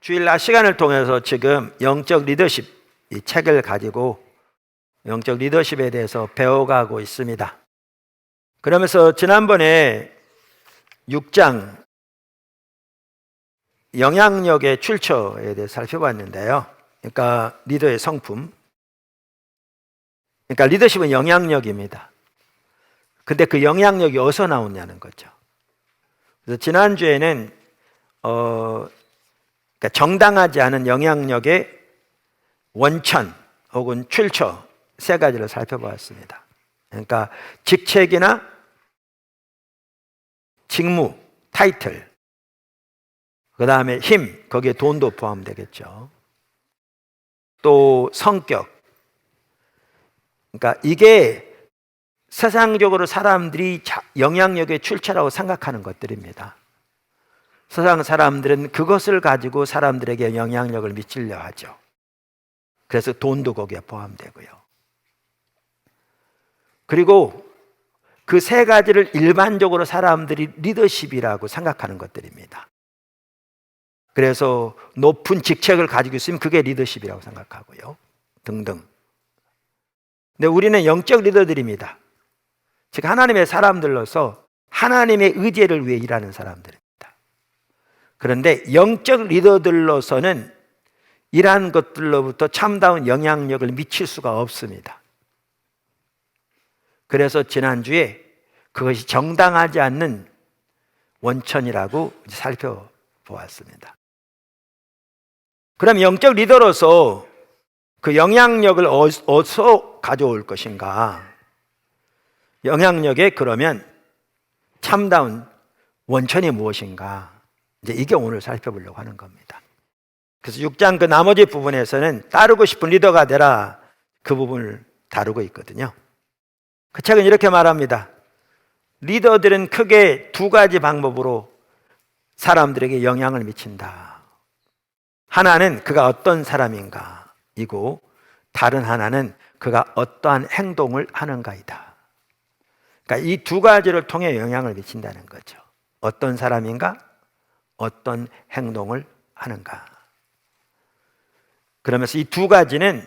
주일 낮 시간을 통해서 지금 영적 리더십 이 책을 가지고 영적 리더십에 대해서 배워가고 있습니다. 그러면서 지난번에 6장 영향력의 출처에 대해서 살펴봤는데요. 그러니까 리더의 성품. 그러니까 리더십은 영향력입니다. 근데 그 영향력이 어디서 나오냐는 거죠. 그래서 지난주에는 그러니까 정당하지 않은 영향력의 원천 혹은 출처 세 가지를 살펴보았습니다. 그러니까 직책이나 직무, 타이틀, 그 다음에 힘, 거기에 돈도 포함되겠죠. 또 성격. 그러니까 이게 세상적으로 사람들이 영향력의 출처라고 생각하는 것들입니다. 세상 사람들은 그것을 가지고 사람들에게 영향력을 미치려 하죠. 그래서 돈도 거기에 포함되고요. 그리고 그 세 가지를 일반적으로 사람들이 리더십이라고 생각하는 것들입니다. 그래서 높은 직책을 가지고 있으면 그게 리더십이라고 생각하고요. 등등. 근데 우리는 영적 리더들입니다. 즉 하나님의 사람들로서 하나님의 의지를 위해 일하는 사람들입니다. 그런데 영적 리더들로서는 이러한 것들로부터 참다운 영향력을 미칠 수가 없습니다. 그래서 지난주에 그것이 정당하지 않는 원천이라고 살펴보았습니다. 그럼 영적 리더로서 그 영향력을 어디서 가져올 것인가? 영향력에 그러면 참다운 원천이 무엇인가? 이제 이게 오늘 살펴보려고 하는 겁니다. 그래서 6장 그 나머지 부분에서는 따르고 싶은 리더가 되라 그 부분을 다루고 있거든요. 그 책은 이렇게 말합니다. 리더들은 크게 두 가지 방법으로 사람들에게 영향을 미친다. 하나는 그가 어떤 사람인가 이고 다른 하나는 그가 어떠한 행동을 하는가이다. 그러니까 이 두 가지를 통해 영향을 미친다는 거죠. 어떤 사람인가? 어떤 행동을 하는가? 그러면서 이 두 가지는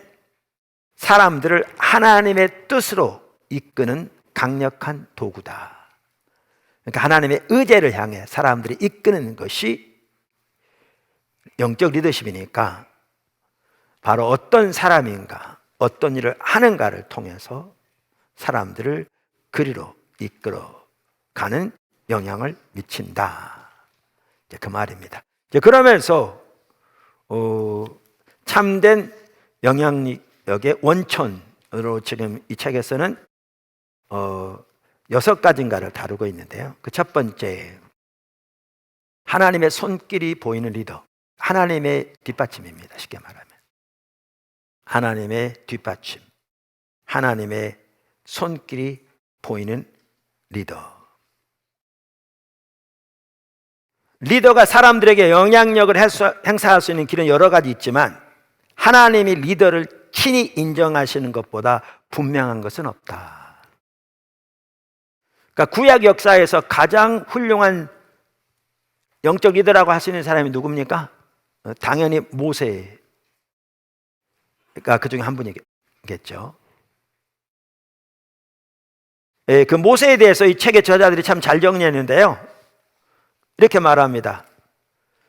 사람들을 하나님의 뜻으로 이끄는 강력한 도구다. 그러니까 하나님의 의제를 향해 사람들이 이끄는 것이 영적 리더십이니까 바로 어떤 사람인가, 어떤 일을 하는가를 통해서 사람들을 그리로 이끌어가는 영향을 미친다. 이제 그 말입니다. 이제 그러면서 참된 영향력의 원천으로 지금 이 책에서는 6가지인가를 다루고 있는데요. 그 첫 번째, 하나님의 손길이 보이는 리더. 하나님의 뒷받침입니다. 쉽게 말하면. 하나님의 뒷받침. 하나님의 손길이 보이는 리더. 리더가 사람들에게 영향력을 행사할 수 있는 길은 여러 가지 있지만 하나님이 리더를 친히 인정하시는 것보다 분명한 것은 없다. 그러니까 구약 역사에서 가장 훌륭한 영적 리더라고 할 수 있는 사람이 누굽니까? 당연히 모세가 그 중에 한 분이겠죠. 그 모세에 대해서 이 책의 저자들이 참 잘 정리했는데요. 이렇게 말합니다.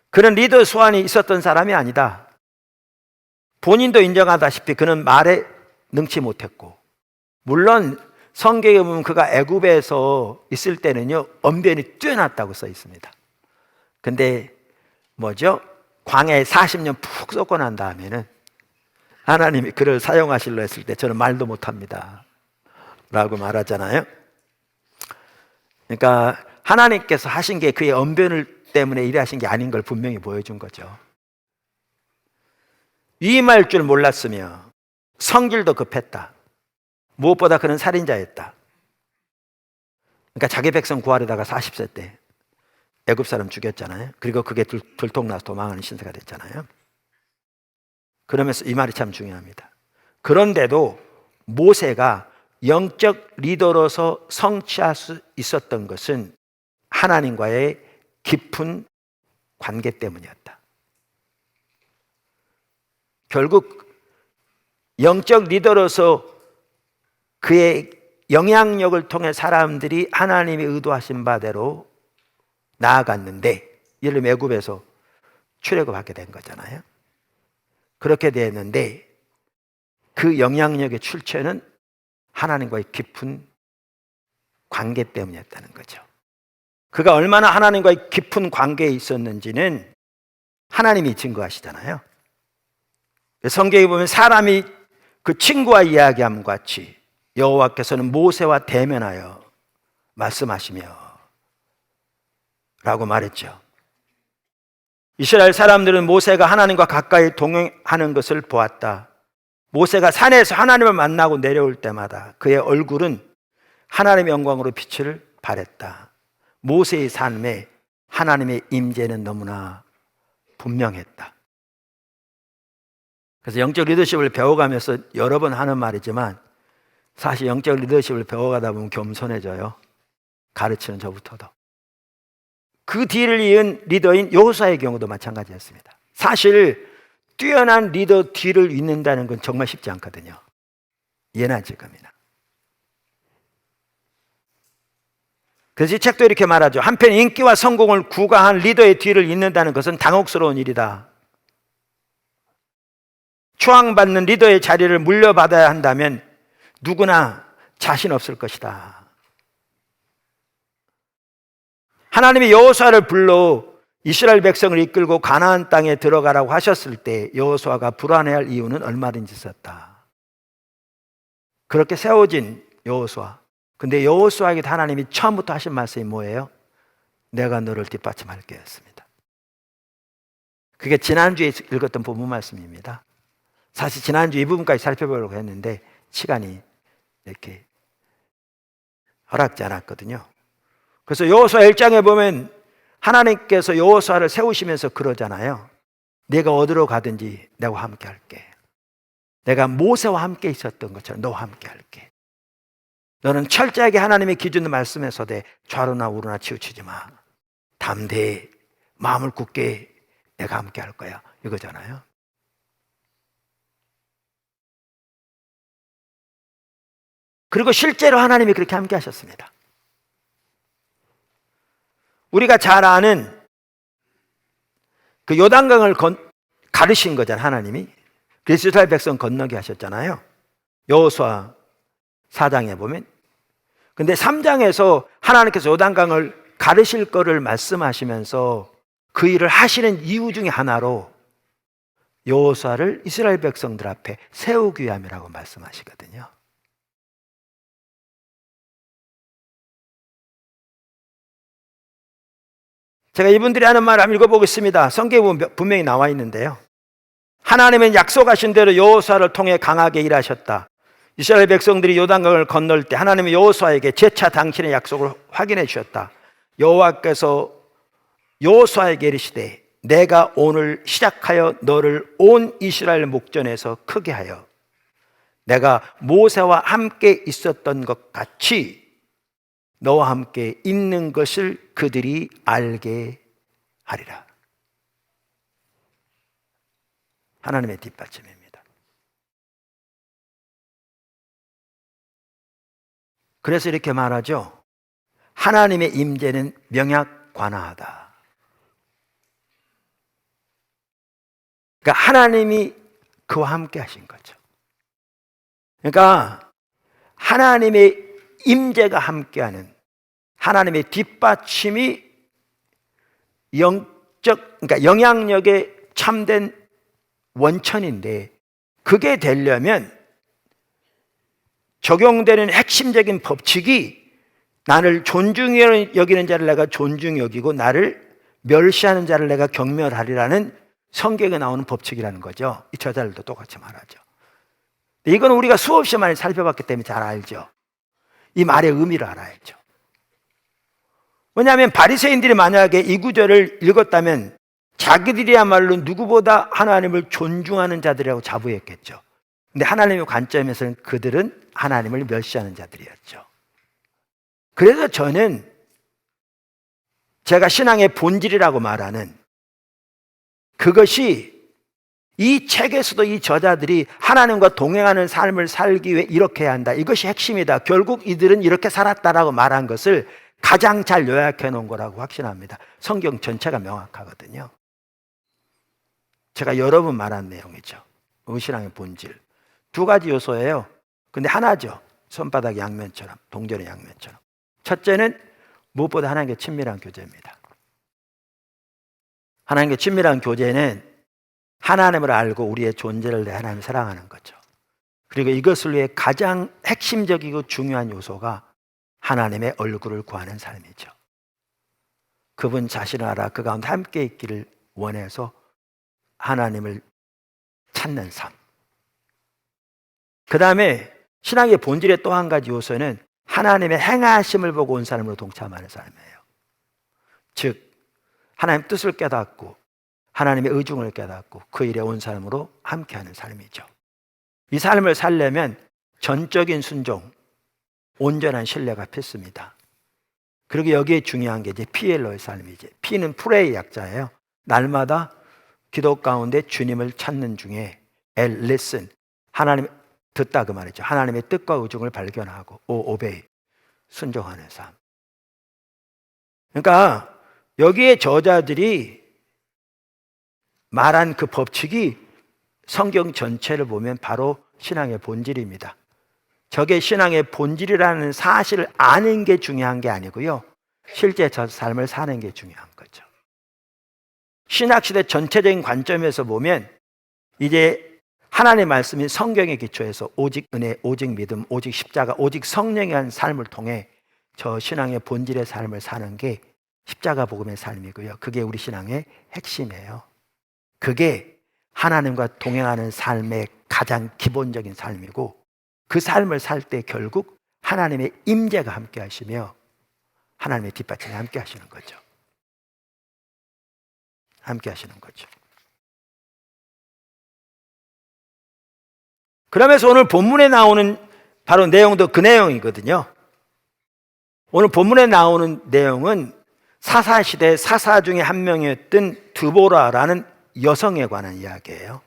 그는 리더 소환이 있었던 사람이 아니다. 본인도 인정하다시피 그는 말에 능치 못했고, 물론 성경에 보면 그가 애굽에서 있을 때는요 언변이 뛰어났다고 써 있습니다. 근데 뭐죠? 광야에 40년 푹 썩고 난 다음에는 하나님이 그를 사용하시려 했을 때 저는 말도 못합니다 라고 말하잖아요. 그러니까 하나님께서 하신 게 그의 언변을 때문에 일하신 게 아닌 걸 분명히 보여준 거죠. 위임할 줄 몰랐으며 성질도 급했다. 무엇보다 그는 살인자였다. 그러니까 자기 백성 구하려다가 40세 때 애굽 사람 죽였잖아요. 그리고 그게 들통나서 도망하는 신세가 됐잖아요. 그러면서 이 말이 참 중요합니다. 그런데도 모세가 영적 리더로서 성취할 수 있었던 것은 하나님과의 깊은 관계 때문이었다. 결국 영적 리더로서 그의 영향력을 통해 사람들이 하나님이 의도하신 바대로 나아갔는데, 예를 들면 애굽에서 출애굽하게 된 거잖아요. 그렇게 됐는데 그 영향력의 출처는 하나님과의 깊은 관계 때문이었다는 거죠. 그가 얼마나 하나님과의 깊은 관계에 있었는지는 하나님이 증거하시잖아요. 성경에 보면 사람이 그 친구와 이야기함 같이 여호와께서는 모세와 대면하여 말씀하시며 라고 말했죠. 이스라엘 사람들은 모세가 하나님과 가까이 동행하는 것을 보았다. 모세가 산에서 하나님을 만나고 내려올 때마다 그의 얼굴은 하나님의 영광으로 빛을 발했다. 모세의 삶에 하나님의 임재는 너무나 분명했다. 그래서 영적 리더십을 배워가면서 여러 번 하는 말이지만, 사실 영적 리더십을 배워가다 보면 겸손해져요. 가르치는 저부터도. 그 뒤를 이은 리더인 여호수아의 경우도 마찬가지였습니다. 사실 뛰어난 리더 뒤를 잇는다는 건 정말 쉽지 않거든요. 예나 지금이나. 그래서 이 책도 이렇게 말하죠. 한편 인기와 성공을 구가한 리더의 뒤를 잇는다는 것은 당혹스러운 일이다. 추앙받는 리더의 자리를 물려받아야 한다면 누구나 자신 없을 것이다. 하나님이 여호수아를 불러 이스라엘 백성을 이끌고 가나안 땅에 들어가라고 하셨을 때 여호수아가 불안해할 이유는 얼마든지 있었다. 그렇게 세워진 여호수아. 근데 여호수아에게 하나님이 처음부터 하신 말씀이 뭐예요? 내가 너를 뒷받침할게 였습니다. 그게 지난주에 읽었던 본문 말씀입니다. 사실 지난주 이 부분까지 살펴보려고 했는데 시간이 이렇게 허락지 않았거든요. 그래서 여호수아 1장에 보면 하나님께서 여호수아를 세우시면서 그러잖아요. 네가 어디로 가든지 내가 함께 할게. 내가 모세와 함께 있었던 것처럼 너와 함께 할게. 너는 철저하게 하나님의 기준을 말씀해서되 좌로나 우로나 치우치지 마. 담대히 마음을 굳게 내가 함께 할 거야. 이거잖아요. 그리고 실제로 하나님이 그렇게 함께 하셨습니다. 우리가 잘 아는 그 요단강을 가르신 거잖아요, 하나님이. 그래서 이스라엘 백성 건너게 하셨잖아요. 여호수아 4장에 보면. 근데 3장에서 하나님께서 요단강을 가르실 거를 말씀하시면서 그 일을 하시는 이유 중에 하나로 여호수아를 이스라엘 백성들 앞에 세우기 위함이라고 말씀하시거든요. 제가 이분들이 하는 말을 한번 읽어보겠습니다. 성경에 보면 분명히 나와 있는데요. 하나님은 약속하신 대로 여호수아를 통해 강하게 일하셨다. 이스라엘 백성들이 요단강을 건널 때 하나님은 여호수아에게 재차 당신의 약속을 확인해 주셨다. 여호와께서 여호수아에게 이르시되 내가 오늘 시작하여 너를 온 이스라엘 목전에서 크게 하여 내가 모세와 함께 있었던 것 같이 너와 함께 있는 것을 그들이 알게 하리라. 하나님의 뒷받침입니다. 그래서 이렇게 말하죠. 하나님의 임재는 명약관하다. 그러니까 하나님이 그와 함께 하신 거죠. 그러니까 하나님의 임재가 함께하는 하나님의 뒷받침이 그러니까 영향력의 참된 원천인데, 그게 되려면 적용되는 핵심적인 법칙이 나를 존중히 여기는 자를 내가 존중히 여기고 나를 멸시하는 자를 내가 경멸하리라는 성경에 나오는 법칙이라는 거죠. 이 저자들도 똑같이 말하죠. 이건 우리가 수없이 많이 살펴봤기 때문에 잘 알죠. 이 말의 의미를 알아야죠. 왜냐하면 바리새인들이 만약에 이 구절을 읽었다면 자기들이야말로 누구보다 하나님을 존중하는 자들이라고 자부했겠죠. 근데 하나님의 관점에서는 그들은 하나님을 멸시하는 자들이었죠. 그래서 저는 제가 신앙의 본질이라고 말하는 그것이 이 책에서도 이 저자들이 하나님과 동행하는 삶을 살기 위해 이렇게 해야 한다. 이것이 핵심이다. 결국 이들은 이렇게 살았다라고 말한 것을 가장 잘 요약해 놓은 거라고 확신합니다. 성경 전체가 명확하거든요. 제가 여러 번 말한 내용이죠. 신앙의 본질. 두 가지 요소예요. 근데 하나죠. 손바닥 양면처럼, 동전의 양면처럼. 첫째는 무엇보다 하나님께 친밀한 교제입니다. 하나님께 친밀한 교제는 하나님을 알고 우리의 존재를 내 하나님을 사랑하는 거죠. 그리고 이것을 위해 가장 핵심적이고 중요한 요소가 하나님의 얼굴을 구하는 삶이죠. 그분 자신을 알아 그 가운데 함께 있기를 원해서 하나님을 찾는 삶. 그 다음에 신앙의 본질의 또 한 가지 요소는 하나님의 행하심을 보고 온 삶으로 동참하는 삶이에요. 즉 하나님의 뜻을 깨닫고 하나님의 의중을 깨닫고 그 일에 온 삶으로 함께하는 삶이죠. 이 삶을 살려면 전적인 순종, 온전한 신뢰가 필수입니다. 그리고 여기에 중요한 게 이제 피엘로의 삶이지. 피는 프레이 약자예요. 날마다 기도 가운데 주님을 찾는 중에 listen, 하나님 듣다 그 말이죠. 하나님의 뜻과 의중을 발견하고 obey, 순종하는 삶. 그러니까 여기에 저자들이 말한 그 법칙이 성경 전체를 보면 바로 신앙의 본질입니다. 저게 신앙의 본질이라는 사실을 아는 게 중요한 게 아니고요. 실제 저 삶을 사는 게 중요한 거죠. 신학시대 전체적인 관점에서 보면 이제 하나님의 말씀인 성경의 기초에서 오직 은혜, 오직 믿음, 오직 십자가, 오직 성령의 한 삶을 통해 저 신앙의 본질의 삶을 사는 게 십자가 복음의 삶이고요. 그게 우리 신앙의 핵심이에요. 그게 하나님과 동행하는 삶의 가장 기본적인 삶이고 그 삶을 살 때 결국 하나님의 임재가 함께 하시며 하나님의 뒷받침이 함께 하시는 거죠. 함께 하시는 거죠. 그러면서 오늘 본문에 나오는 바로 내용도 그 내용이거든요. 오늘 본문에 나오는 내용은 사사시대 사사 중에 한 명이었던 드보라라는 여성에 관한 이야기예요.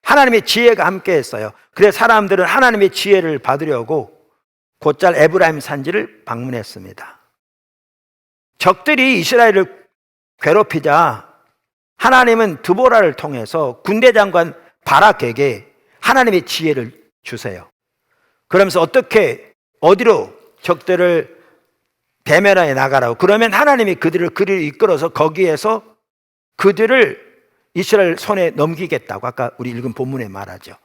하나님의 지혜가 함께 했어요. 그래서 사람들은 하나님의 지혜를 받으려고 곧잘 에브라임 산지를 방문했습니다. 적들이 이스라엘을 괴롭히자 하나님은 드보라를 통해서 군대 장관 바락에게 하나님의 지혜를 주세요. 그러면서 어디로 적들을 대면하여 나가라고. 그러면 하나님이 그들을 이끌어서 거기에서 그들을 이스라엘 손에 넘기겠다고 아까 우리 읽은 본문에 말하죠.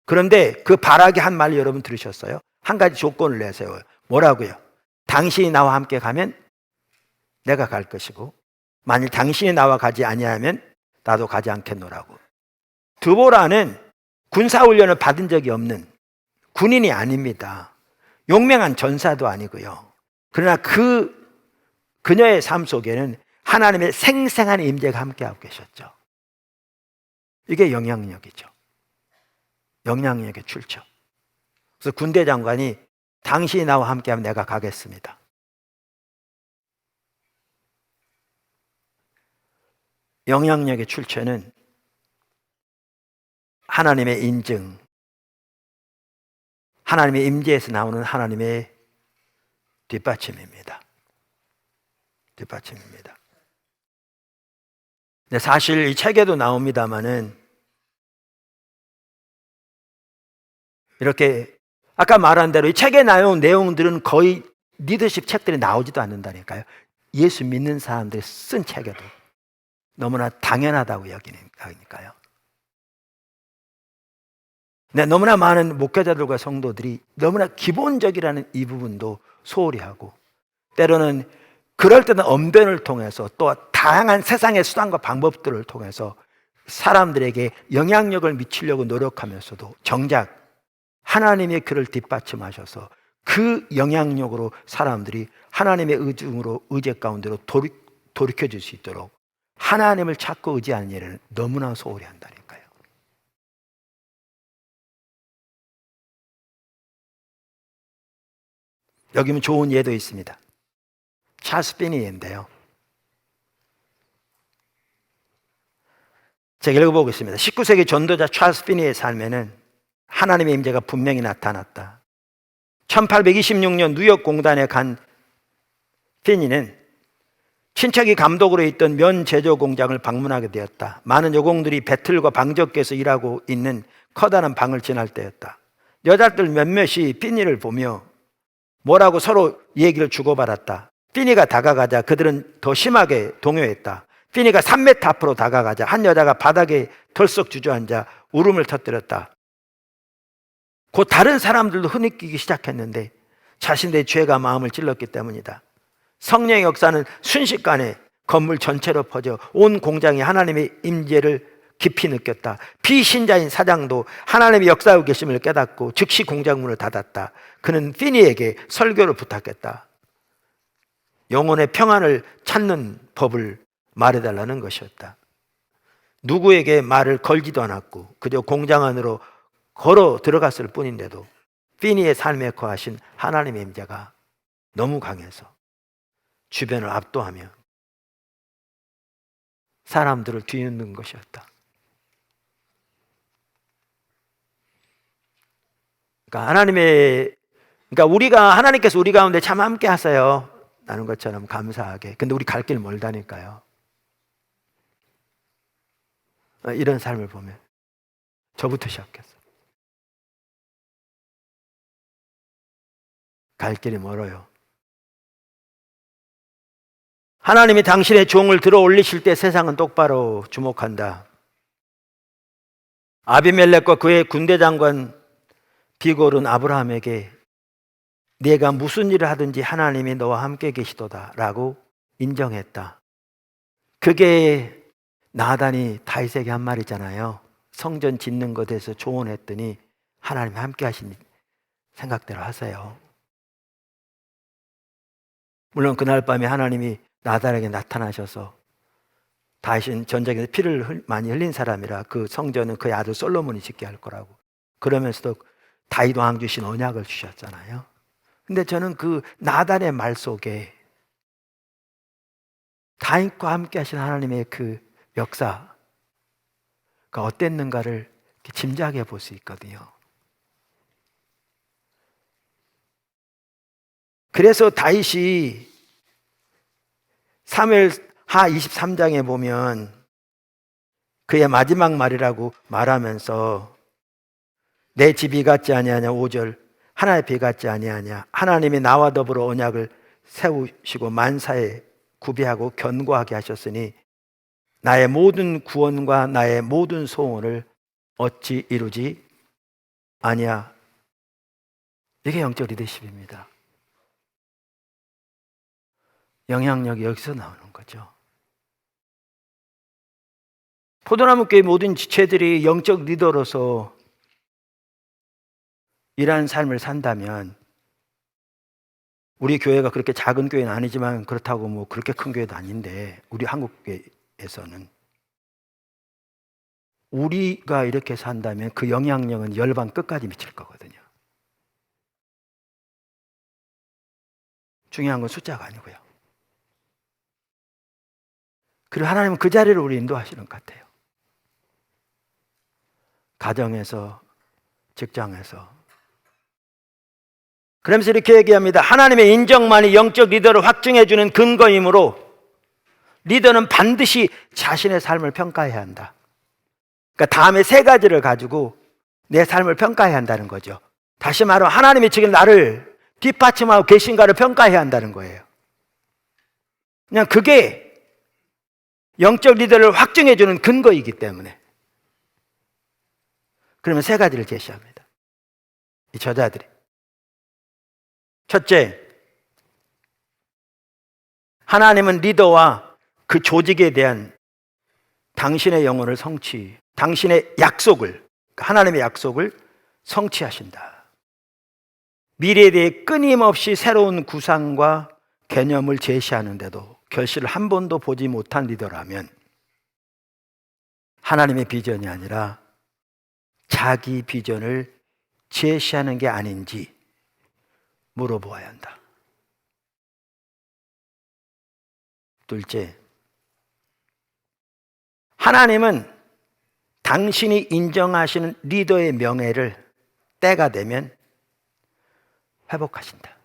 그런데 그 바락이 한 말 여러분 들으셨어요? 한 가지 조건을 내세워요. 뭐라고요? 당신이 나와 함께 가면 내가 갈 것이고 만일 당신이 나와 가지 아니하면 나도 가지 않겠노라고. 드보라는 군사훈련을 받은 적이 없는 군인이 아닙니다. 용맹한 전사도 아니고요. 그러나 그녀의 삶 속에는 하나님의 생생한 임재가 함께하고 계셨죠. 이게 영향력이죠. 영향력의 출처. 그래서 군대 장관이 당신이 나와 함께하면 내가 가겠습니다. 영향력의 출처는 하나님의 인증, 하나님의 임재에서 나오는 하나님의 뒷받침입니다. 뒷받침입니다. 근데 사실 이 책에도 나옵니다마는 이렇게 아까 말한 대로 이 책에 나온 내용들은 거의 리더십 책들이 나오지도 않는다니까요. 예수 믿는 사람들이 쓴 책에도 너무나 당연하다고 여기니까요. 네, 너무나 많은 목회자들과 성도들이 너무나 기본적이라는 이 부분도 소홀히 하고 때로는 그럴 때는 언변을 통해서 또 다양한 세상의 수단과 방법들을 통해서 사람들에게 영향력을 미치려고 노력하면서도 정작 하나님의 그를 뒷받침하셔서 그 영향력으로 사람들이 하나님의 의중으로 의제 가운데로 돌이켜질 수 있도록 하나님을 찾고 의지하는 일을 너무나 소홀히 한다니까요. 여기 면 좋은 예도 있습니다. 찰스 피니인데요. 제가 읽어보겠습니다. 19세기 전도자 찰스 피니의 삶에는 하나님의 임재가 분명히 나타났다. 1826년 뉴욕 공단에 간 피니는 친척이 감독으로 있던 면 제조 공장을 방문하게 되었다. 많은 여공들이 배틀과 방적기에서 일하고 있는 커다란 방을 지날 때였다. 여자들 몇몇이 피니를 보며 뭐라고 서로 얘기를 주고받았다. 피니가 다가가자 그들은 더 심하게 동요했다. 피니가 3m 앞으로 다가가자 한 여자가 바닥에 덜썩 주저앉아 울음을 터뜨렸다. 곧 다른 사람들도 흐느끼기 시작했는데 자신들의 죄가 마음을 찔렀기 때문이다. 성령의 역사는 순식간에 건물 전체로 퍼져 온 공장이 하나님의 임재를 깊이 느꼈다. 비신자인 사장도 하나님의 역사하고 계심을 깨닫고 즉시 공장 문을 닫았다. 그는 피니에게 설교를 부탁했다. 영혼의 평안을 찾는 법을 말해달라는 것이었다. 누구에게 말을 걸지도 않았고 그저 공장 안으로 걸어 들어갔을 뿐인데도 피니의 삶에 거하신 하나님의 임재가 너무 강해서 주변을 압도하며 사람들을 뒤흔든 것이었다. 그러니까 우리가 하나님께서 우리 가운데 참 함께 하세요 라는 것처럼 감사하게. 근데 우리 갈 길 멀다니까요. 이런 삶을 보면 저부터 시작했어. 갈 길이 멀어요. 하나님이 당신의 종을 들어 올리실 때 세상은 똑바로 주목한다. 아비멜렉과 그의 군대 장관 비골은 아브라함에게 네가 무슨 일을 하든지 하나님이 너와 함께 계시도다 라고 인정했다. 그게 나단이 다윗에게 한 말이잖아요. 성전 짓는 것에서 조언했더니 하나님이 함께 하신 생각대로 하세요. 물론 그날 밤에 하나님이 나단에게 나타나셔서 다윗은 전쟁에서 피를 많이 흘린 사람이라 그 성전은 그의 아들 솔로몬이 짓게 할 거라고. 그러면서도 다윗 왕 주신 언약을 주셨잖아요. 근데 저는 그 나단의 말 속에 다윗과 함께 하신 하나님의 그 역사가 어땠는가를 짐작해 볼 수 있거든요. 그래서 다윗이 사무엘하 23장에 보면 그의 마지막 말이라고 말하면서 내 집이 같지 아니하냐 5절 하나의 비 같지 아니하냐 하나님이 나와 더불어 언약을 세우시고 만사에 구비하고 견고하게 하셨으니 나의 모든 구원과 나의 모든 소원을 어찌 이루지 아니야. 이게 영적 리더십입니다. 영향력이 여기서 나오는 거죠. 포도나무 교회 모든 지체들이 영적 리더로서 이러한 삶을 산다면 우리 교회가 그렇게 작은 교회는 아니지만 그렇다고 뭐 그렇게 큰 교회도 아닌데 우리 한국 교회에서는 우리가 이렇게 산다면 그 영향력은 열방 끝까지 미칠 거거든요. 중요한 건 숫자가 아니고요. 그리고 하나님은 그 자리를 우리 인도하시는 것 같아요. 가정에서, 직장에서. 그러면서 이렇게 얘기합니다. 하나님의 인정만이 영적 리더를 확증해주는 근거이므로 리더는 반드시 자신의 삶을 평가해야 한다. 그러니까 다음에 세 가지를 가지고 내 삶을 평가해야 한다는 거죠. 다시 말하면 하나님이 지금 나를 뒷받침하고 계신가를 평가해야 한다는 거예요. 그냥 그게 영적 리더를 확증해주는 근거이기 때문에. 그러면 세 가지를 제시합니다. 이 저자들이. 첫째, 하나님은 리더와 그 조직에 대한 당신의 영혼을 당신의 약속을, 하나님의 약속을 성취하신다. 미래에 대해 끊임없이 새로운 구상과 개념을 제시하는데도 결실을 한 번도 보지 못한 리더라면 하나님의 비전이 아니라 자기 비전을 제시하는 게 아닌지 물어보아야 한다. 둘째, 하나님은 당신이 인정하시는 리더의 명예를 때가 되면 회복하신다.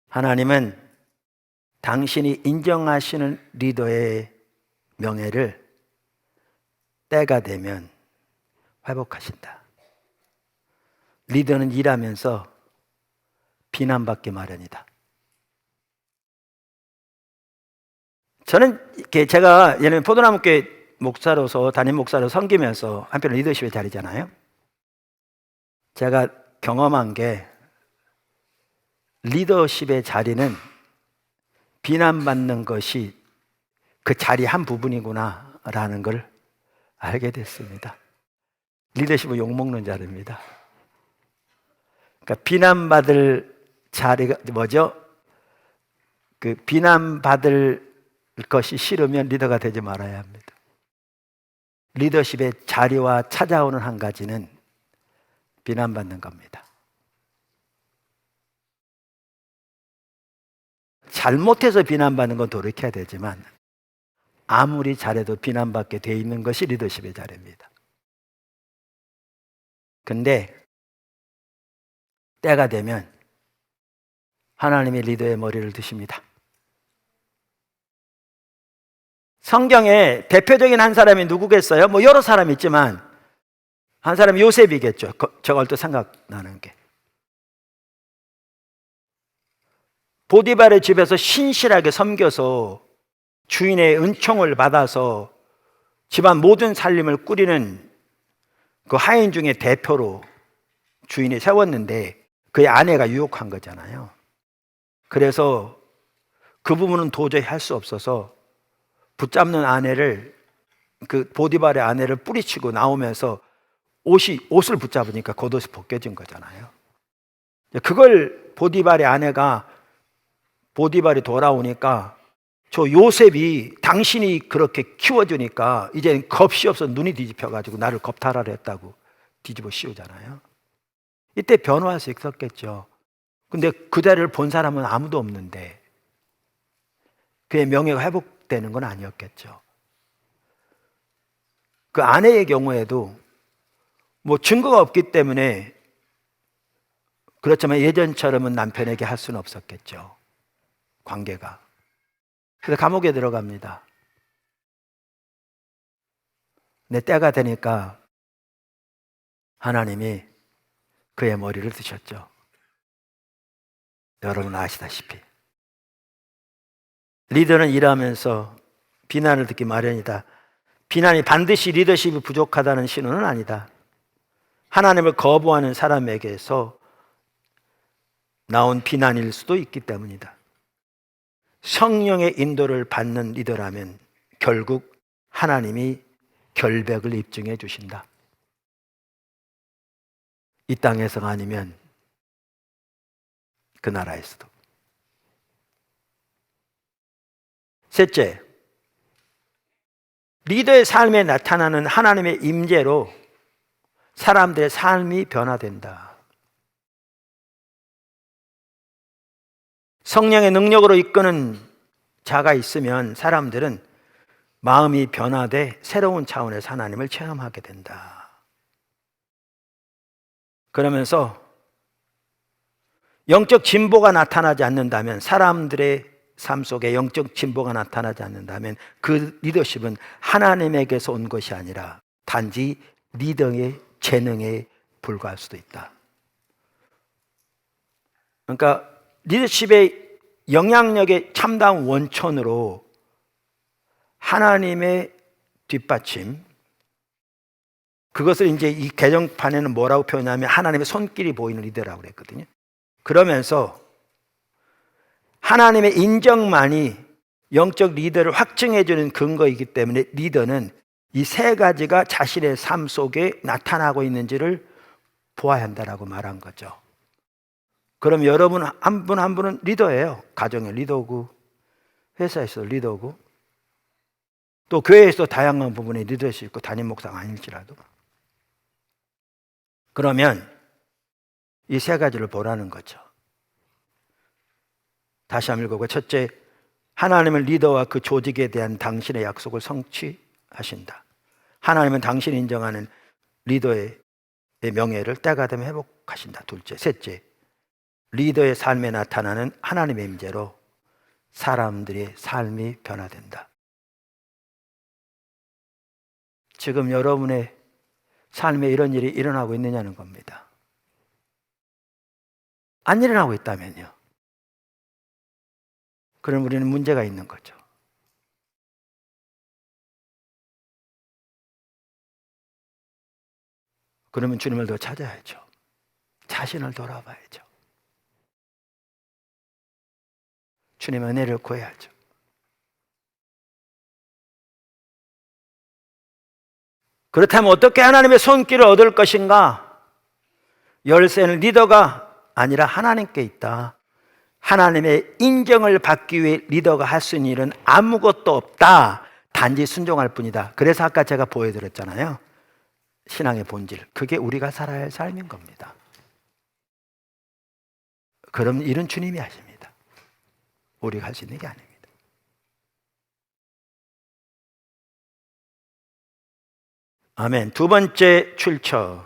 하나님은 당신이 인정하시는 리더의 명예를 때가 되면 회복하신다. 리더는 일하면서 비난받기 마련이다. 저는 제가 예를 들면 포도나무교회 목사로서 담임 목사로 섬기면서 한편 리더십의 자리잖아요. 제가 경험한 게 리더십의 자리는 비난받는 것이 그 자리 한 부분이구나 라는 걸 알게 됐습니다. 리더십은 욕먹는 자리입니다. 그러니까 비난받을 자리가 뭐죠? 그 비난받을 것이 싫으면 리더가 되지 말아야 합니다. 리더십의 자리와 찾아오는 한 가지는 비난받는 겁니다. 잘못해서 비난받는 건 돌이켜야 되지만 아무리 잘해도 비난받게 돼 있는 것이 리더십의 자리입니다. 근데 때가 되면 하나님의 리더의 머리를 드십니다. 성경에 대표적인 한 사람이 누구겠어요? 뭐 여러 사람이 있지만 한 사람이 요셉이겠죠. 저가 얼핏 생각나는 게. 보디발의 집에서 신실하게 섬겨서 주인의 은총을 받아서 집안 모든 살림을 꾸리는 그 하인 중에 대표로 주인이 세웠는데 그의 아내가 유혹한 거잖아요. 그래서 그 부분은 도저히 할 수 없어서 붙잡는 아내를, 그 보디발의 아내를 뿌리치고 나오면서 옷을 붙잡으니까 겉옷이 벗겨진 거잖아요. 그걸 보디발의 아내가, 보디발이 돌아오니까 저 요셉이 당신이 그렇게 키워주니까 이제는 겁이 없어 눈이 뒤집혀가지고 나를 겁탈하려 했다고 뒤집어 씌우잖아요. 이때 변호할 수 있었겠죠. 근데 그 자리를 본 사람은 아무도 없는데 그의 명예가 회복되는 건 아니었겠죠. 그 아내의 경우에도 뭐 증거가 없기 때문에 그렇지만 예전처럼은 남편에게 할 수는 없었겠죠. 관계가. 그래서 감옥에 들어갑니다. 내 때가 되니까 하나님이 그의 머리를 드셨죠. 여러분 아시다시피 리더는 일하면서 비난을 듣기 마련이다. 비난이 반드시 리더십이 부족하다는 신호는 아니다. 하나님을 거부하는 사람에게서 나온 비난일 수도 있기 때문이다. 성령의 인도를 받는 리더라면 결국 하나님이 결백을 입증해 주신다. 이 땅에서가 아니면 그 나라에서도. 셋째, 리더의 삶에 나타나는 하나님의 임재로 사람들의 삶이 변화된다. 성령의 능력으로 이끄는 자가 있으면 사람들은 마음이 변화돼 새로운 차원에서 하나님을 체험하게 된다. 그러면서 영적 진보가 나타나지 않는다면, 사람들의 삶 속에 영적 진보가 나타나지 않는다면 그 리더십은 하나님에게서 온 것이 아니라 단지 리더의 재능에 불과할 수도 있다. 그러니까 리더십의 영향력의 참다운 원천으로 하나님의 뒷받침, 그것을 이제 이 개정판에는 뭐라고 표현하면 하나님의 손길이 보이는 리더라고 그랬거든요. 그러면서 하나님의 인정만이 영적 리더를 확증해주는 근거이기 때문에 리더는 이 세 가지가 자신의 삶 속에 나타나고 있는지를 보아야 한다라고 말한 거죠. 그럼 여러분 한 분 한 분은 리더예요. 가정의 리더고, 회사에서 리더고, 또 교회에서 다양한 부분에 리더십이 있고 담임 목사가 아닐지라도. 그러면 이 세 가지를 보라는 거죠. 다시 한번 읽어보고, 첫째, 하나님은 리더와 그 조직에 대한 당신의 약속을 성취 하신다. 하나님은 당신이 인정하는 리더의 명예를 때가 되면 회복하신다. 둘째. 셋째, 리더의 삶에 나타나는 하나님의 임재로 사람들의 삶이 변화된다. 지금 여러분의 삶에 이런 일이 일어나고 있느냐는 겁니다. 안 일어나고 있다면요, 그럼 우리는 문제가 있는 거죠. 그러면 주님을 더 찾아야죠. 자신을 돌아봐야죠. 주님의 은혜를 구해야죠. 그렇다면 어떻게 하나님의 손길을 얻을 것인가? 열쇠는 리더가 아니라 하나님께 있다. 하나님의 인정을 받기 위해 리더가 할 수 있는 일은 아무것도 없다. 단지 순종할 뿐이다. 그래서 아까 제가 보여드렸잖아요. 신앙의 본질. 그게 우리가 살아야 할 삶인 겁니다. 그럼 일은 주님이 하십니다. 우리가 할 수 있는 게 아닙니다. 아멘. 두 번째 출처.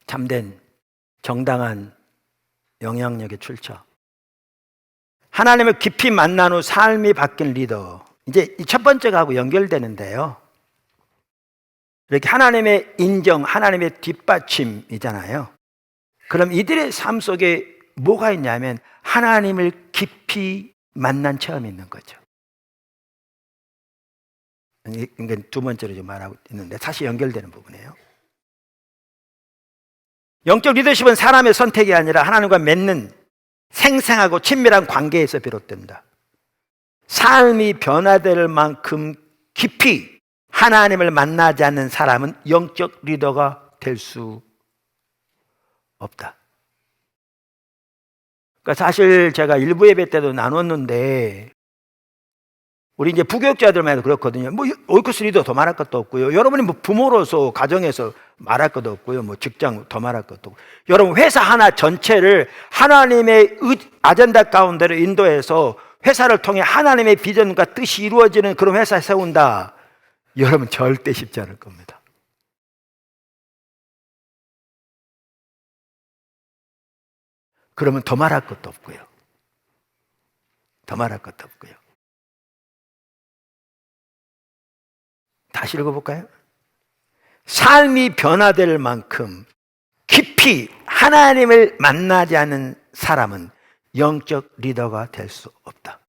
참된 정당한 영향력의 출처. 하나님을 깊이 만난 후 삶이 바뀐 리더. 이제 이 첫 번째하고 연결되는데요. 이렇게 하나님의 인정, 하나님의 뒷받침이잖아요. 그럼 이들의 삶 속에 뭐가 있냐면 하나님을 깊이 만난 체험이 있는 거죠. 이게 두 번째로 지금 말하고 있는데 사실 연결되는 부분이에요. 영적 리더십은 사람의 선택이 아니라 하나님과 맺는 생생하고 친밀한 관계에서 비롯된다. 삶이 변화될 만큼 깊이 하나님을 만나지 않는 사람은 영적 리더가 될 수 없다. 그러니까 사실 제가 일부 예배 때도 나눴는데 우리 이제 부교육자들만 해도 그렇거든요. 뭐 오이쿠스 리더 더 말할 것도 없고요. 여러분이 뭐 부모로서 가정에서 말할 것도 없고요. 뭐 직장 더 말할 것도 없고. 여러분 회사 하나 전체를 하나님의 아젠다 가운데로 인도해서 회사를 통해 하나님의 비전과 뜻이 이루어지는 그런 회사 세운다. 여러분 절대 쉽지 않을 겁니다. 그러면 더 말할 것도 없고요. 더 말할 것도 없고요. 다시 읽어볼까요? 삶이 변화될 만큼 깊이 하나님을 만나지 않은 사람은 영적 리더가 될 수 없다.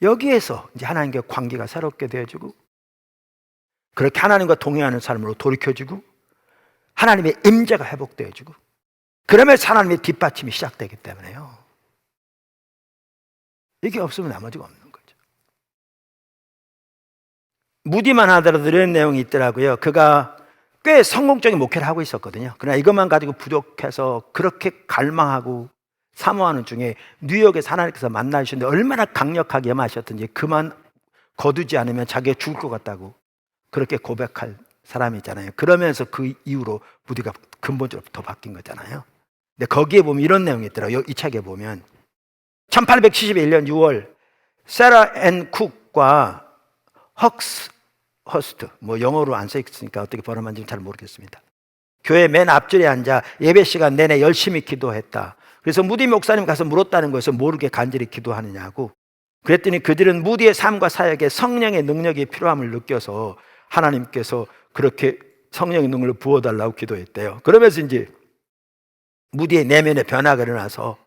여기에서 이제 하나님과 관계가 새롭게 되어지고 그렇게 하나님과 동행하는 삶으로 돌이켜지고 하나님의 임재가 회복되어지고 그러면서 하나님의 뒷받침이 시작되기 때문에요. 이게 없으면 나머지가 없는 거죠. 무디만 하더라도 이런 내용이 있더라고요. 그가 꽤 성공적인 목회를 하고 있었거든요. 그러나 이것만 가지고 부족해서 그렇게 갈망하고 사모하는 중에 뉴욕에서 하나님께서 만나주셨는데 얼마나 강력하게 임하셨든지 그만 거두지 않으면 자기가 죽을 것 같다고 그렇게 고백할 사람이 있잖아요. 그러면서 그 이후로 무디가 근본적으로 더 바뀐 거잖아요. 근데 거기에 보면 이런 내용이 있더라고요. 이 책에 보면 1871년 6월 세라 앤 쿡과 허스트, 뭐 영어로 안 써있으니까 어떻게 번역하는지 잘 모르겠습니다. 교회 맨 앞줄에 앉아 예배 시간 내내 열심히 기도했다. 그래서 무디 목사님 가서 물었다는 거에서 모르게 간절히 기도하느냐고. 그랬더니 그들은 무디의 삶과 사역에 성령의 능력이 필요함을 느껴서 하나님께서 그렇게 성령의 능력을 부어달라고 기도했대요. 그러면서 이제 무디의 내면의 변화가 일어나서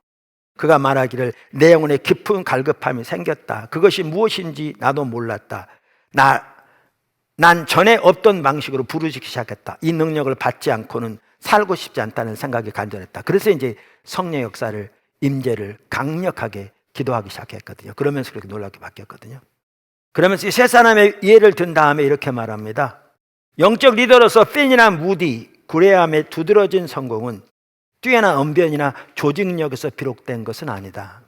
그가 말하기를 내 영혼에 깊은 갈급함이 생겼다. 그것이 무엇인지 나도 몰랐다. 난 전에 없던 방식으로 부르짖기 시작했다. 이 능력을 받지 않고는 살고 싶지 않다는 생각이 간절했다. 그래서 이제 성령 역사를, 임재를 강력하게 기도하기 시작했거든요. 그러면서 그렇게 놀랍게 바뀌었거든요. 그러면서 이 세 사람의 예를 든 다음에 이렇게 말합니다. 영적 리더로서 핀이나 무디, 구레함의 두드러진 성공은 뛰어난 언변이나 조직력에서 비롯된 것은 아니다.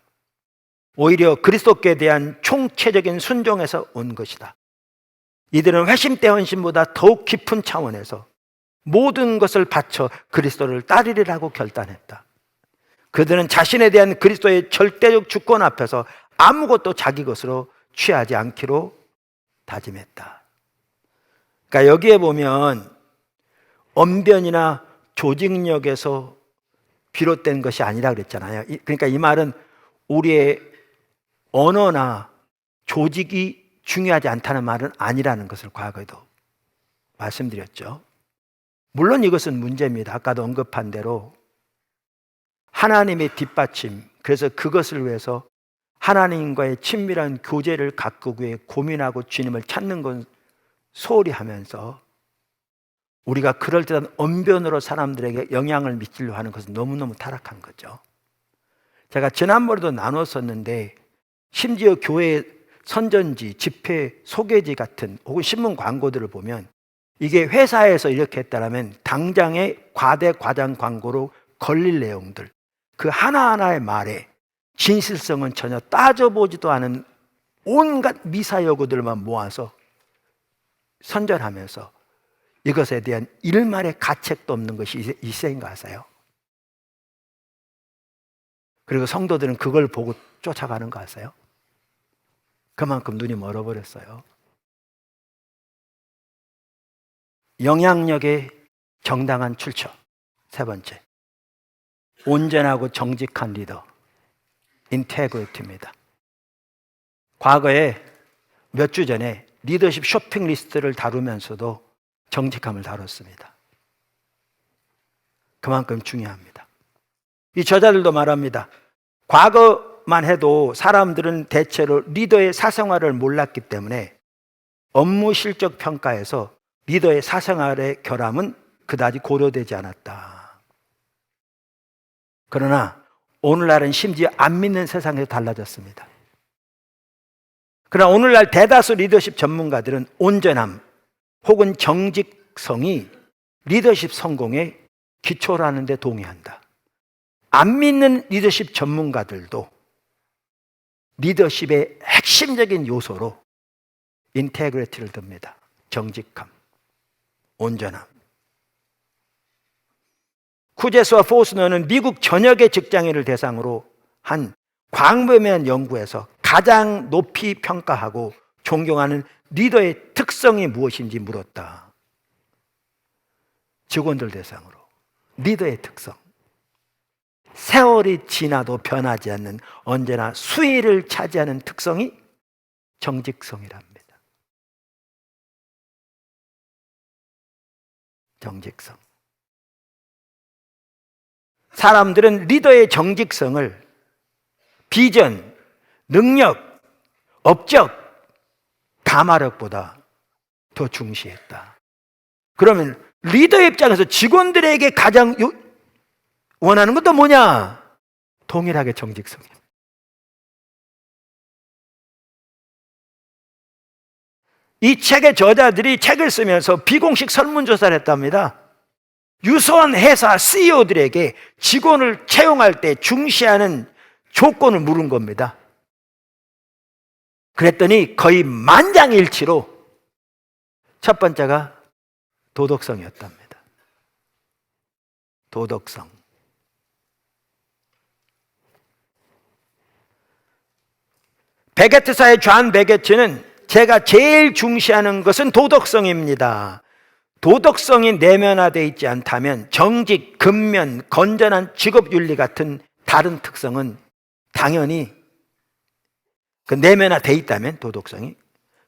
오히려 그리스도께 대한 총체적인 순종에서 온 것이다. 이들은 회심 때 헌신보다 더욱 깊은 차원에서 모든 것을 바쳐 그리스도를 따르리라고 결단했다. 그들은 자신에 대한 그리스도의 절대적 주권 앞에서 아무것도 자기 것으로 취하지 않기로 다짐했다. 그러니까 여기에 보면 언변이나 조직력에서 비롯된 것이 아니라 그랬잖아요. 그러니까 이 말은 우리의 언어나 조직이 중요하지 않다는 말은 아니라는 것을 과거에도 말씀드렸죠. 물론 이것은 문제입니다. 아까도 언급한 대로 하나님의 뒷받침, 그래서 그것을 위해서 하나님과의 친밀한 교제를 가꾸기 위해 고민하고 주님을 찾는 건 소홀히 하면서 우리가 그럴듯한 언변으로 사람들에게 영향을 미치려고 하는 것은 너무너무 타락한 거죠. 제가 지난번에도 나눴었는데 심지어 교회 선전지, 집회, 소개지 같은 혹은 신문 광고들을 보면 이게 회사에서 이렇게 했다면 당장의 과대 과장 광고로 걸릴 내용들, 그 하나하나의 말에 진실성은 전혀 따져보지도 않은 온갖 미사여구들만 모아서 선전하면서 이것에 대한 일말의 가책도 없는 것이 이 시대인 거 아세요? 그리고 성도들은 그걸 보고 쫓아가는 거 아세요? 그만큼 눈이 멀어버렸어요. 영향력의 정당한 출처. 세 번째, 온전하고 정직한 리더, 인테그리티입니다. 과거에 몇 주 전에 리더십 쇼핑 리스트를 다루면서도 정직함을 다뤘습니다. 그만큼 중요합니다. 이 저자들도 말합니다. 과거만 해도 사람들은 대체로 리더의 사생활을 몰랐기 때문에 업무 실적 평가에서 리더의 사생활의 결함은 그다지 고려되지 않았다. 그러나 오늘날은 심지어 안 믿는 세상에서 달라졌습니다. 그러나 오늘날 대다수 리더십 전문가들은 온전함 혹은 정직성이 리더십 성공의 기초라는 데 동의한다. 안 믿는 리더십 전문가들도 리더십의 핵심적인 요소로 인테그리티를 듭니다. 정직함, 온전함. 쿠제스와 포스너는 미국 전역의 직장인을 대상으로 한 광범위한 연구에서 가장 높이 평가하고 존경하는 리더의 특성이 무엇인지 물었다. 직원들 대상으로. 리더의 특성. 세월이 지나도 변하지 않는 언제나 수위를 차지하는 특성이 정직성이랍니다. 정직성. 사람들은 리더의 정직성을 비전, 능력, 업적, 가마력보다 더 중시했다. 그러면 리더의 입장에서 직원들에게 가장 원하는 것도 뭐냐? 동일하게 정직성이에요. 이 책의 저자들이 책을 쓰면서 비공식 설문조사를 했답니다. 유소한 회사 CEO들에게 직원을 채용할 때 중시하는 조건을 물은 겁니다. 그랬더니 거의 만장일치로 첫 번째가 도덕성이었답니다. 도덕성. 베게트사의 존 베게트는 제가 제일 중시하는 것은 도덕성입니다. 도덕성이 내면화되어 있지 않다면 정직, 근면, 건전한 직업윤리 같은 다른 특성은 당연히 그 내면화되어 있다면 도덕성이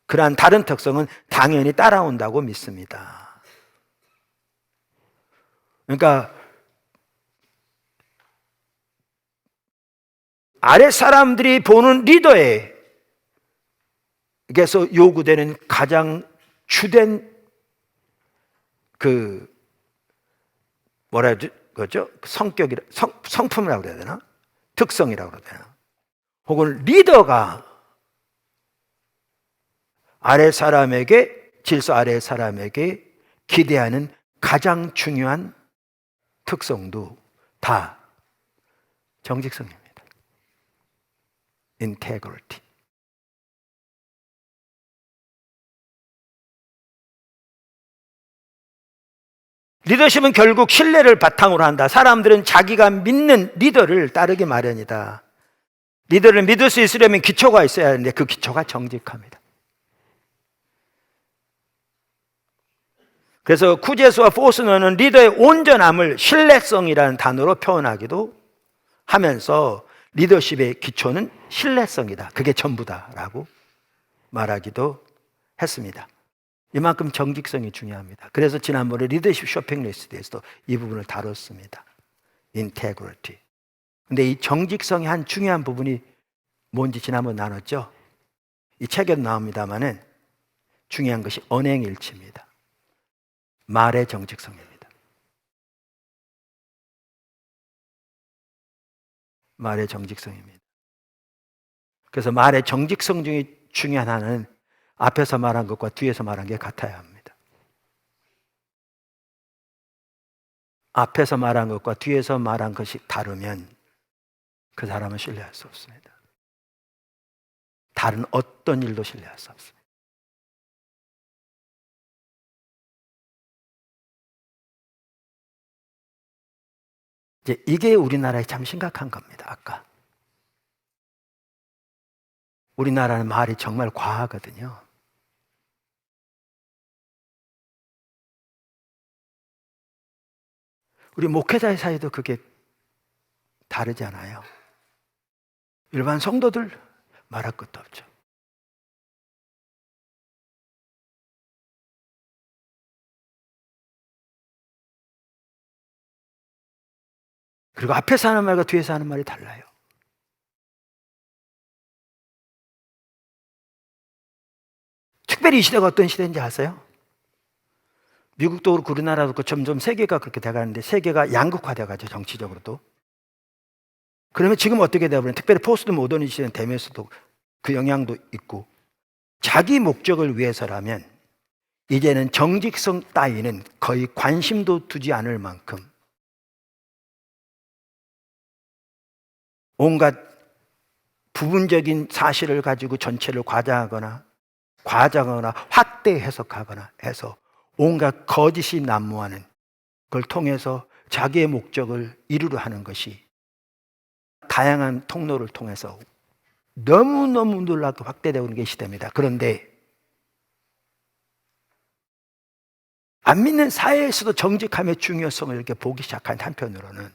그러한 다른 특성은 당연히 따라온다고 믿습니다. 그러니까 아래 사람들이 보는 리더에게서 요구되는 가장 주된 그 뭐라 해야 되죠? 성격이라 성품이라고 그래야 되나? 특성이라고 그래야 되나? 혹은 리더가 아래 사람에게 질서 아래 사람에게 기대하는 가장 중요한 특성도 다 정직성입니다. integrity. 리더십은 결국 신뢰를 바탕으로 한다. 사람들은 자기가 믿는 리더를 따르기 마련이다. 리더를 믿을 수 있으려면 기초가 있어야 하는데 그 기초가 정직합니다. 그래서 쿠제스와 포스너는 리더의 온전함을 신뢰성이라는 단어로 표현하기도 하면서 리더십의 기초는 신뢰성이다. 그게 전부다라고 말하기도 했습니다. 이만큼 정직성이 중요합니다. 그래서 지난번에 리더십 쇼핑 리스트에서도 이 부분을 다뤘습니다. integrity. 근데 이 정직성의 한 중요한 부분이 뭔지 지난번 나눴죠? 이 책에도 나옵니다만은 중요한 것이 언행일치입니다. 말의 정직성입니다. 말의 정직성입니다. 그래서 말의 정직성 중에 중요한 하나는 앞에서 말한 것과 뒤에서 말한 게 같아야 합니다. 앞에서 말한 것과 뒤에서 말한 것이 다르면 그 사람은 신뢰할 수 없습니다. 다른 어떤 일도 신뢰할 수 없습니다. 이제 이게 우리나라에 참 심각한 겁니다. 아까 우리나라는 말이 정말 과하거든요. 우리 목회자의 사이도 그게 다르지 않아요. 일반 성도들 말할 것도 없죠. 그리고 앞에서 하는 말과 뒤에서 하는 말이 달라요. 특별히 이 시대가 어떤 시대인지 아세요? 미국도 그렇고 우리나라도 그렇고 점점 세계가 그렇게 돼가는데 세계가 양극화돼가죠. 정치적으로도. 그러면 지금 어떻게 되어버리면 특별히 포스트 모더니즘 시대는 되면서도 그 영향도 있고 자기 목적을 위해서라면 이제는 정직성 따위는 거의 관심도 두지 않을 만큼 온갖 부분적인 사실을 가지고 전체를 과장하거나 확대 해석하거나 해서 온갖 거짓이 난무하는 그걸 통해서 자기의 목적을 이루려 하는 것이 다양한 통로를 통해서 너무너무 놀랍게 확대되고 있는 게 시대입니다. 그런데 안 믿는 사회에서도 정직함의 중요성을 이렇게 보기 시작한 한편으로는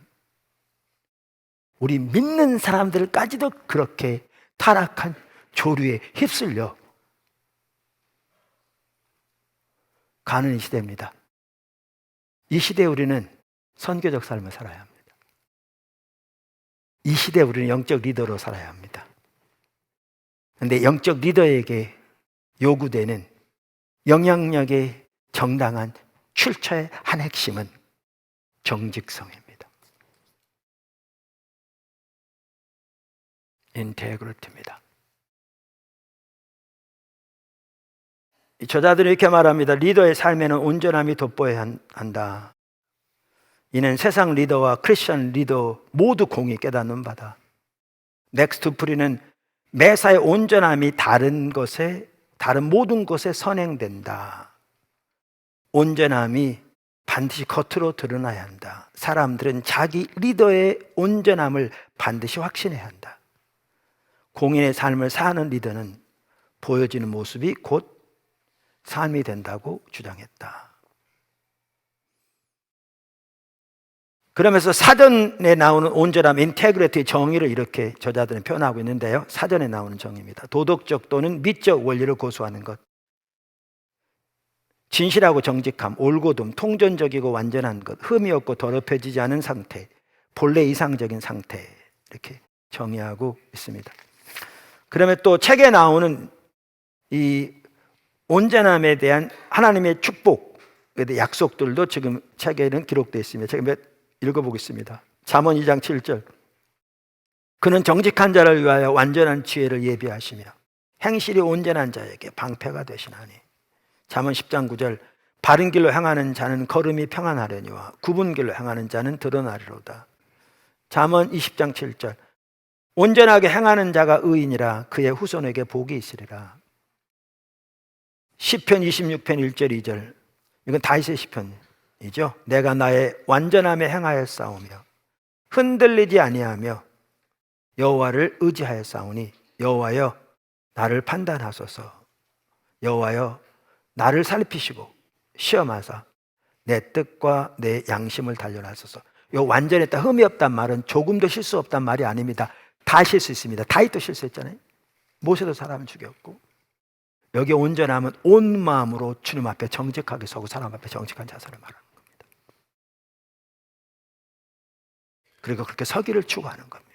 우리 믿는 사람들까지도 그렇게 타락한 조류에 휩쓸려 가는 이 시대입니다. 이 시대에 우리는 선교적 삶을 살아야 합니다. 이 시대에 우리는 영적 리더로 살아야 합니다. 그런데 영적 리더에게 요구되는 영향력의 정당한 출처의 한 핵심은 정직성입니다. 인테그리티입니다. 이 저자들이 이렇게 말합니다. 리더의 삶에는 온전함이 돋보여야 한다. 이는 세상 리더와 크리스천 리더 모두 공히 깨닫는 바다. 넥스트 프리는 매사의 온전함이 다른 모든 것에 선행된다. 온전함이 반드시 겉으로 드러나야 한다. 사람들은 자기 리더의 온전함을 반드시 확신해야 한다. 공인의 삶을 사는 리더는 보여지는 모습이 곧 삶이 된다고 주장했다. 그러면서 사전에 나오는 온전함, 인테그리티의 정의를 이렇게 저자들은 표현하고 있는데요. 사전에 나오는 정의입니다. 도덕적 또는 미적 원리를 고수하는 것, 진실하고 정직함, 올곧음, 통전적이고 완전한 것, 흠이 없고 더럽혀지지 않은 상태, 본래 이상적인 상태, 이렇게 정의하고 있습니다. 그러면 또 책에 나오는 이 온전함에 대한 하나님의 축복, 약속들도 지금 책에는 기록되어 있습니다. 제가 읽어보겠습니다. 잠언 2장 7절. 그는 정직한 자를 위하여 완전한 지혜를 예비하시며 행실이 온전한 자에게 방패가 되시나니. 잠언 10장 9절. 바른 길로 행하는 자는 걸음이 평안하려니와 굽은 길로 행하는 자는 드러나리로다. 잠언 20장 7절. 온전하게 행하는 자가 의인이라 그의 후손에게 복이 있으리라. 시편 26편 1절 2절. 이건 다윗의 시편이죠. 내가 나의 완전함에 행하여 싸우며 흔들리지 아니하며 여호와를 의지하여 싸우니 여호와여 나를 판단하소서. 여호와여 나를 살피시고 시험하사 내 뜻과 내 양심을 단련하소서. 요 완전했다, 흠이 없단 말은 조금도 실수 없단 말이 아닙니다. 다 실수 있습니다. 다윗도 실수했잖아요. 모세도 사람을 죽였고. 여기 온전함은 온 마음으로 주님 앞에 정직하게 서고 사람 앞에 정직한 자세를 말하는 겁니다. 그리고 그렇게 서기를 추구하는 겁니다.